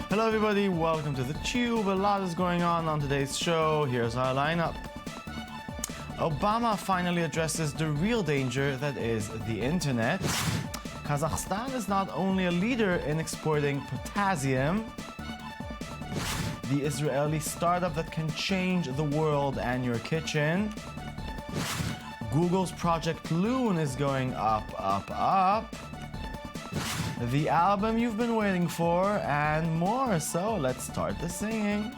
Hello everybody, welcome to the Tube. A lot is going on today's show. Here's our lineup. Obama finally addresses the real danger that is the internet. Kazakhstan is not only a leader in exporting potassium, the Israeli startup that can change the world and your kitchen. Google's Project Loon is going up, up, up. The album you've been waiting for, and more. So let's start the singing.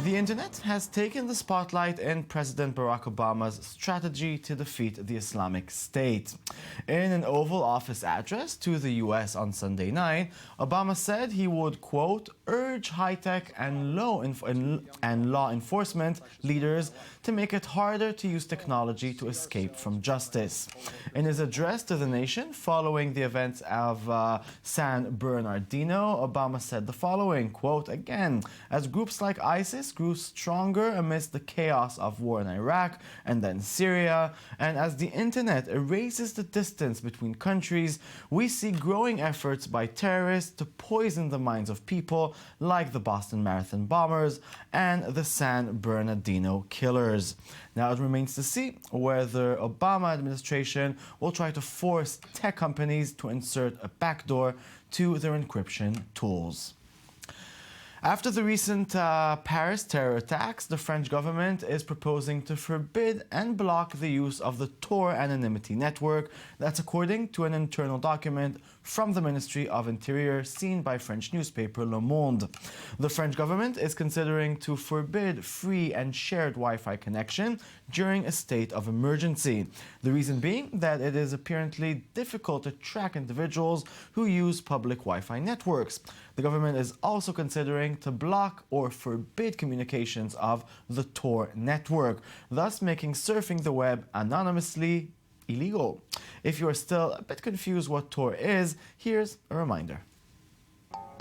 The internet has taken the spotlight in President Barack Obama's strategy to defeat the Islamic State. In an Oval Office address to the U.S. on Sunday night, Obama said he would, quote, urge high-tech and law enforcement leaders to make it harder to use technology to escape from justice. In his address to the nation following the events of San Bernardino, Obama said the following, quote, again, as groups like ISIS grew stronger amidst the chaos of war in Iraq and then Syria, and as the internet erases the distance between countries, we see growing efforts by terrorists to poison the minds of people like the Boston Marathon bombers and the San Bernardino killers. Now it remains to see whether Obama administration will try to force tech companies to insert a backdoor to their encryption tools. After the recent Paris terror attacks, the French government is proposing to forbid and block the use of the Tor anonymity network. That's according to an internal document from the Ministry of Interior seen by French newspaper Le Monde. The French government is considering to forbid free and shared Wi-Fi connection during a state of emergency. The reason being that it is apparently difficult to track individuals who use public Wi-Fi networks. The government is also considering to block or forbid communications of the Tor network, thus making surfing the web anonymously illegal. If you are still a bit confused what Tor is, here's a reminder.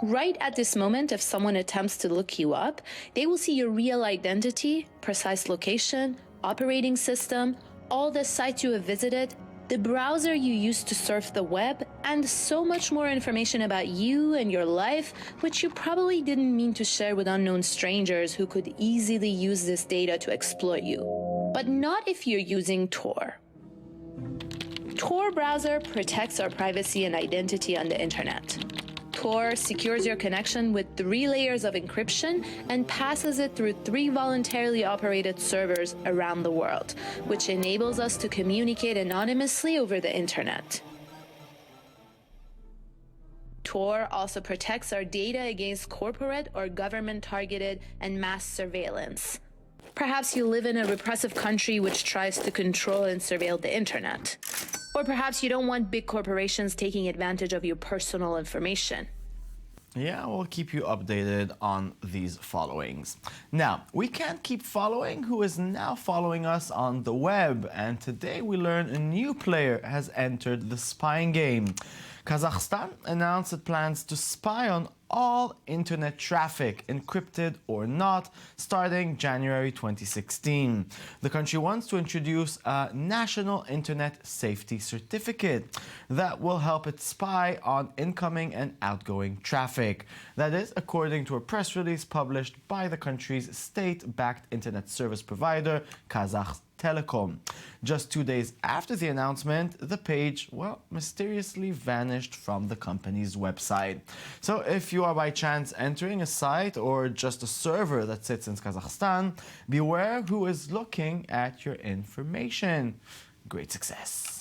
Right at this moment, if someone attempts to look you up, they will see your real identity, precise location, operating system, all the sites you have visited, the browser you used to surf the web, and so much more information about you and your life, which you probably didn't mean to share with unknown strangers who could easily use this data to exploit you. But not if you're using Tor. Tor browser protects our privacy and identity on the internet. Tor secures your connection with 3 layers of encryption and passes it through 3 voluntarily operated servers around the world, which enables us to communicate anonymously over the internet. Tor also protects our data against corporate or government-targeted and mass surveillance. Perhaps you live in a repressive country which tries to control and surveil the internet. Or perhaps you don't want big corporations taking advantage of your personal information. Yeah, we'll keep you updated on these followings. Now, we can't keep following who is now following us on the web, and today we learn a new player has entered the spying game. Kazakhstan announced it plans to spy on all internet traffic, encrypted or not, starting January 2016. The country wants to introduce a national internet safety certificate that will help it spy on incoming and outgoing traffic. That is, according to a press release published by the country's state-backed internet service provider, Kazakhstan Telecom. Just 2 days after the announcement, the page, well, mysteriously vanished from the company's website. So if you are by chance entering a site or just a server that sits in Kazakhstan, beware who is looking at your information. Great success.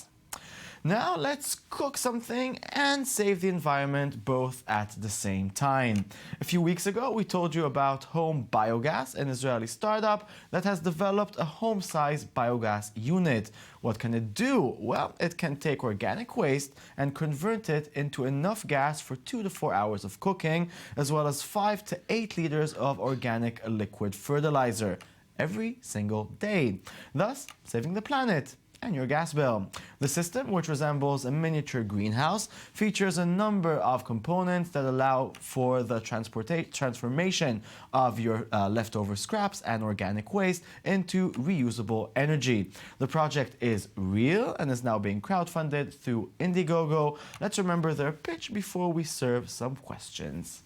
Now let's cook something and save the environment both at the same time. A few weeks ago, we told you about HomeBiogas, an Israeli startup that has developed a home-sized biogas unit. What can it do? Well, it can take organic waste and convert it into enough gas for 2 to 4 hours of cooking, as well as 5 to 8 liters of organic liquid fertilizer every single day, thus saving the planet. and your gas bill. The system, which resembles a miniature greenhouse, features a number of components that allow for the transformation of your leftover scraps and organic waste into reusable energy. The project is real and is now being crowdfunded through Indiegogo. Let's remember their pitch before we serve some questions.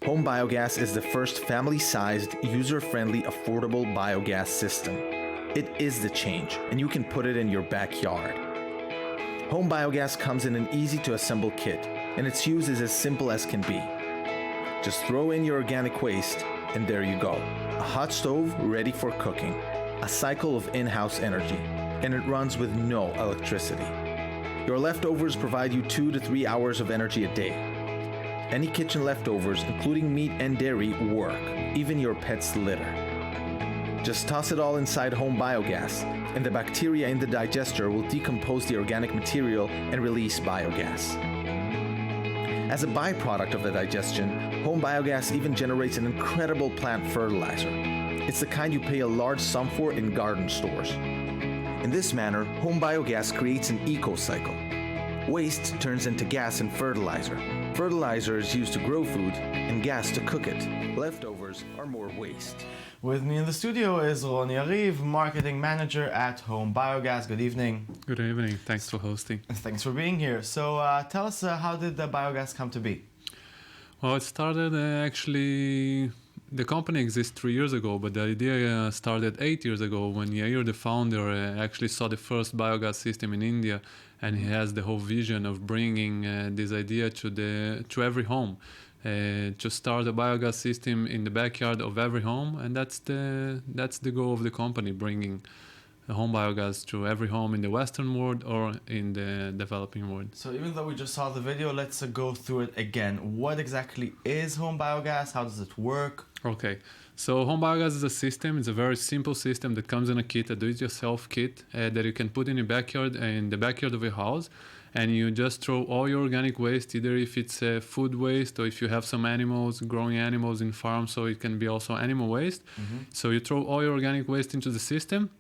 HomeBiogas is the first family-sized, user-friendly, affordable biogas system. It is the change, and you can put it in your backyard. HomeBiogas comes in an easy-to-assemble kit, and its use is as simple as can be. Just throw in your organic waste, and there you go. A hot stove ready for cooking. A cycle of in-house energy, and it runs with no electricity. Your leftovers provide you 2 to 3 hours of energy a day. Any kitchen leftovers, including meat and dairy, work, even your pet's litter. Just toss it all inside HomeBiogas, and the bacteria in the digester will decompose the organic material and release biogas. As a byproduct of the digestion, HomeBiogas even generates an incredible plant fertilizer. It's the kind you pay a large sum for in garden stores. In this manner, HomeBiogas creates an eco-cycle. Waste turns into gas and fertilizer. Fertilizer is used to grow food, and gas to cook it. Leftovers are more waste. With me in the studio is Ron Yariv, Marketing Manager at HomeBiogas. Good evening. Good evening. Thanks for hosting. Thanks for being here. So tell us, how did the biogas come to be? Well, it started actually, the company exists 3 years ago, but the idea started 8 years ago when Yair, the founder, actually saw the first biogas system in India, and he has the whole vision of bringing this idea to every home. To start a biogas system in the backyard of every home, and that's the goal of the company, bringing HomeBiogas to every home in the Western world or in the developing world. So even though we just saw the video, let's go through it again. What exactly is HomeBiogas? How does it work? Okay, so HomeBiogas is a system. It's a very simple system that comes in a kit, a do-it-yourself kit that you can put in your backyard, in the backyard of your house. And you just throw all your organic waste, either if it's food waste or if you have some animals, growing animals in farms, so it can be also animal waste. Mm-hmm. So you throw all your organic waste into the system,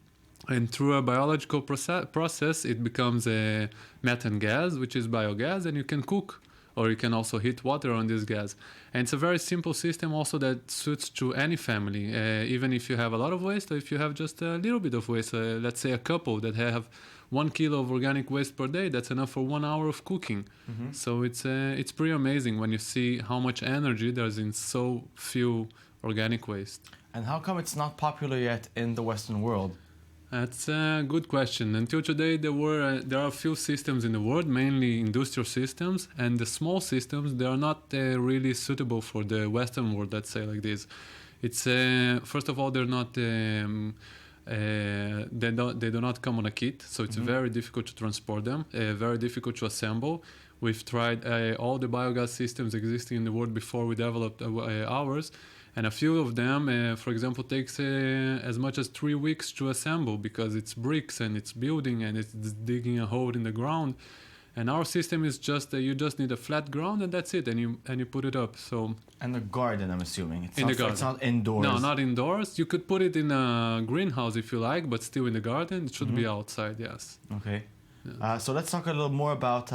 and through a biological process, it becomes a methane gas, which is biogas, and you can cook, or you can also heat water on this gas. And it's a very simple system also that suits to any family, even if you have a lot of waste or if you have just a little bit of waste. Let's say a couple that have 1 kilo of organic waste per day, that's enough for 1 hour of cooking. Mm-hmm. So it's pretty amazing when you see how much energy there's in so few organic waste. And how come it's not popular yet in the Western world? That's a good question. Until today, there are a few systems in the world, mainly industrial systems, and the small systems, they are not really suitable for the Western world, let's say like this. It's first of all, they're not they do not come on a kit, so it's very difficult to transport them, very difficult to assemble. We've tried all the biogas systems existing in the world before we developed ours, and a few of them, for example, takes as much as 3 weeks to assemble because it's bricks and it's building and it's digging a hole in the ground. And our system is just you just need a flat ground and that's it, and you put it up. So and the garden, I'm assuming. In the garden. It's not indoors. No, not indoors. You could put it in a greenhouse if you like, but still in the garden. It should be outside. Yes. Okay. Yeah. So let's talk a little more about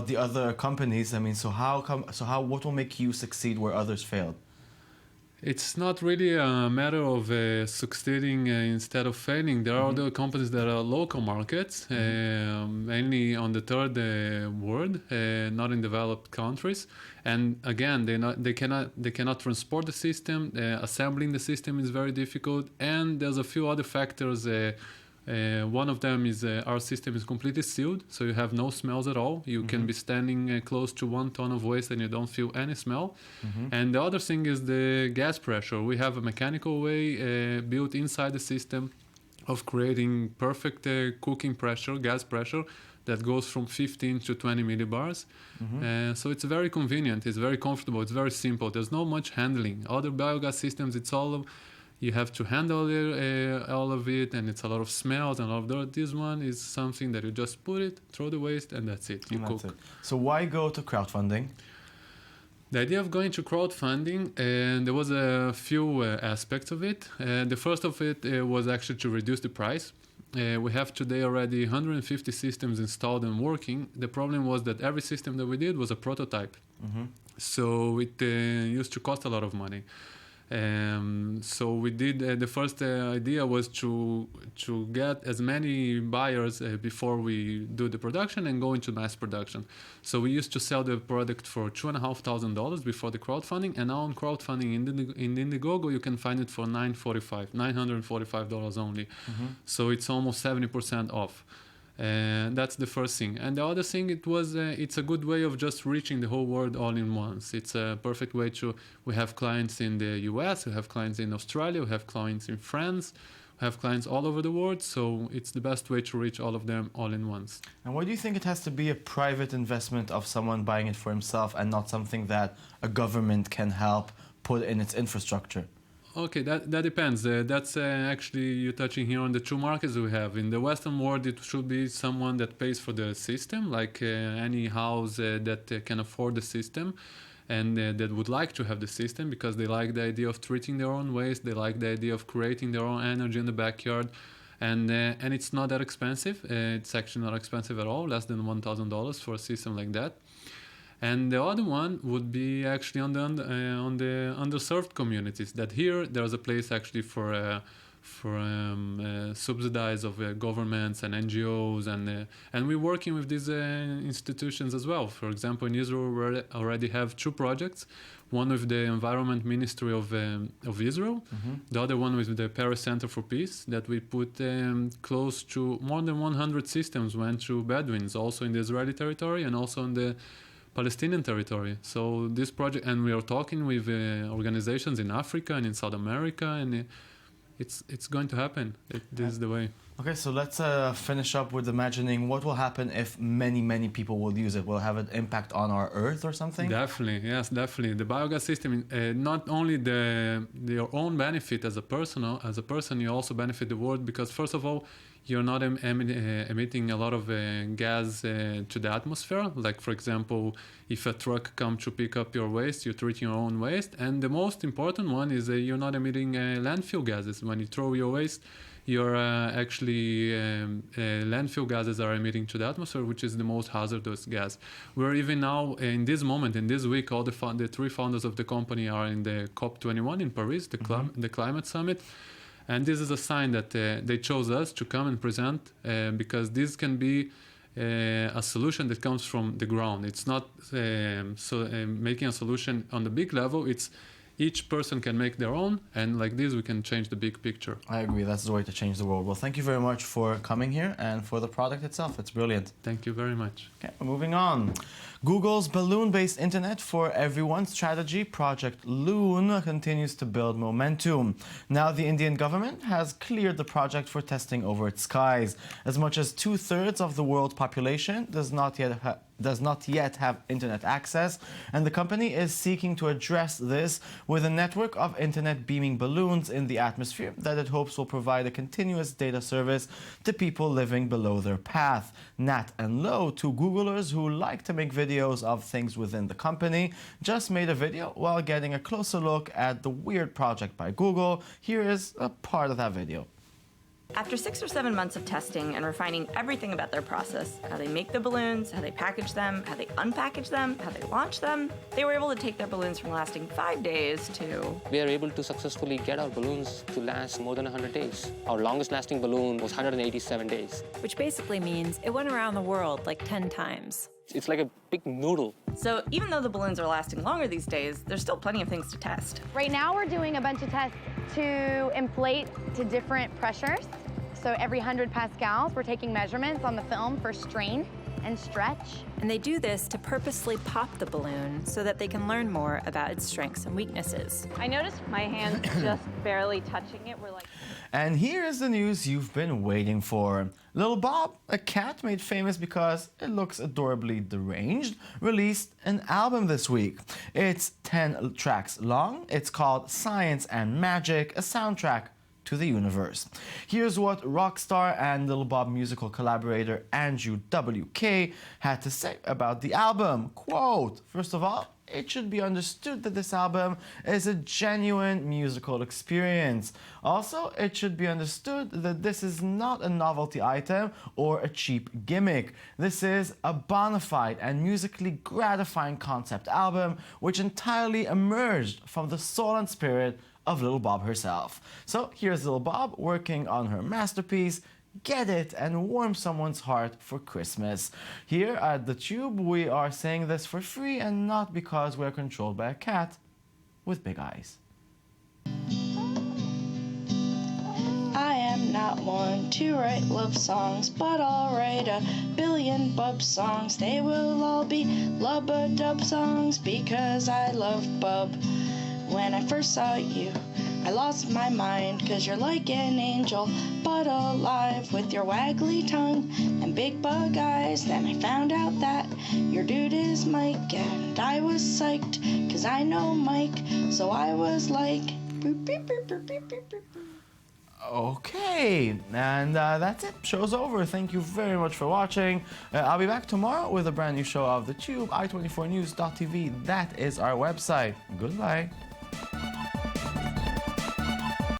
the other companies. I mean, what will make you succeed where others failed? It's not really a matter of succeeding instead of failing. There are other companies that are local markets, mainly on the third world, not in developed countries. And again, they cannot transport the system. Assembling the system is very difficult, and there's a few other factors. One of them is our system is completely sealed, so you have no smells at all. You can be standing close to 1 ton of waste and you don't feel any smell. And the other thing is the gas pressure. We have a mechanical way built inside the system of creating perfect cooking pressure, gas pressure, that goes from 15 to 20 millibars. So it's very convenient, it's very comfortable, it's very simple. There's not much handling. Other biogas systems, it's all you have to handle all of it, and it's a lot of smells and all of that. This one is something that you just put it, throw the waste, and that's it. You cook. It. So why go to crowdfunding? The idea of going to crowdfunding, and there was a few aspects of it. The first of it was actually to reduce the price. We have today already 150 systems installed and working. The problem was that every system that we did was a prototype. So it used to cost a lot of money. So we did, the first idea was to get as many buyers before we do the production and go into mass production. So we used to sell the product for $2,500 before the crowdfunding, and now on crowdfunding in Indiegogo you can find it for $945 only. So it's almost 70% off. That's the first thing. And the other thing, it's a good way of just reaching the whole world all in once. It's a perfect way we have clients in the US, we have clients in Australia, we have clients in France, we have clients all over the world. So it's the best way to reach all of them all in once. And why do you think it has to be a private investment of someone buying it for himself and not something that a government can help put in its infrastructure? Okay, that depends. That's actually you're touching here on the two markets we have. In the Western world, it should be someone that pays for the system, like any house that can afford the system and that would like to have the system because they like the idea of treating their own waste, they like the idea of creating their own energy in the backyard. And it's not that expensive. It's actually not expensive at all, less than $1,000 for a system like that. And the other one would be actually on the underserved communities. That here there's a place actually for subsidies of governments and NGOs, and we're working with these institutions as well. For example, in Israel we already have two projects. One with the Environment Ministry of Israel, the other one with the Paris Center for Peace, that we put close to more than 100 systems went to Bedouins, also in the Israeli territory and also in the Palestinian territory. So this project, and we are talking with organizations in Africa and in South America, and it's going to happen. This is the way. Okay, so let's finish up with imagining what will happen if many people will use it. Will it have an impact on our Earth or something? Definitely, yes, definitely. The biogas system, not only your own benefit as a person, you also benefit the world because first of all, you're not emitting a lot of gas to the atmosphere. Like, for example, if a truck comes to pick up your waste, you're treating your own waste. And the most important one is you're not emitting landfill gases. When you throw your waste, you're actually landfill gases are emitting to the atmosphere, which is the most hazardous gas. We're even now, in this moment, in this week, all the three founders of the company are in the COP21 in Paris, the climate summit. And this is a sign that they chose us to come and present because this can be a solution that comes from the ground. It's not making a solution on the big level. It's each person can make their own, and like this we can change the big picture. I agree, that's the way to change the world. Well, thank you very much for coming here and for the product itself. It's brilliant. Thank you very much. Okay, moving on. Google's balloon-based internet for everyone strategy, Project Loon, continues to build momentum. Now the Indian government has cleared the project for testing over its skies. As much as 2/3 of the world's population does not yet have internet access, and the company is seeking to address this with a network of internet beaming balloons in the atmosphere that it hopes will provide a continuous data service to people living below their path. Nat and Lo, two Googlers who like to make videos of things within the company, just made a video while getting a closer look at the weird project by Google. Here is a part of that video. After 6 or 7 months of testing and refining everything about their process, how they make the balloons, how they package them, how they unpackage them, how they launch them, they were able to take their balloons from lasting 5 days to... We are able to successfully get our balloons to last more than 100 days. Our longest lasting balloon was 187 days. Which basically means it went around the world like 10 times. It's like a big noodle. So even though the balloons are lasting longer these days, there's still plenty of things to test. Right now we're doing a bunch of tests to inflate to different pressures. So every 100 pascals, we're taking measurements on the film for strain and stretch. And they do this to purposely pop the balloon so that they can learn more about its strengths and weaknesses. I noticed my hands just barely touching it were like... And here is the news you've been waiting for. Little Bob, a cat made famous because it looks adorably deranged, released an album this week. It's 10 tracks long. It's called Science and Magic, a soundtrack to the universe. Here's what rockstar and Lil Bob musical collaborator Andrew WK had to say about the album. Quote, "First of all, it should be understood that this album is a genuine musical experience. Also, it should be understood that this is not a novelty item or a cheap gimmick. This is a bona fide and musically gratifying concept album which entirely emerged from the soul and spirit of Lil Bob herself." So here's Lil Bob working on her masterpiece. Get it and warm someone's heart for Christmas. Here at The Tube, we are saying this for free and not because we're controlled by a cat with big eyes. I am not one to write love songs, but I'll write a billion bub songs. They will all be lub-a-dub songs because I love Bub. When I first saw you, I lost my mind, 'cause you're like an angel, but alive, with your waggly tongue and big bug eyes. Then I found out that your dude is Mike, and I was psyched, 'cause I know Mike, so I was like, boop, beep, boop, boop, beep, beep, beep. Okay, and that's it. Show's over. Thank you very much for watching. I'll be back tomorrow with a brand new show of The Tube, i24news.tv. That is our website. Goodbye.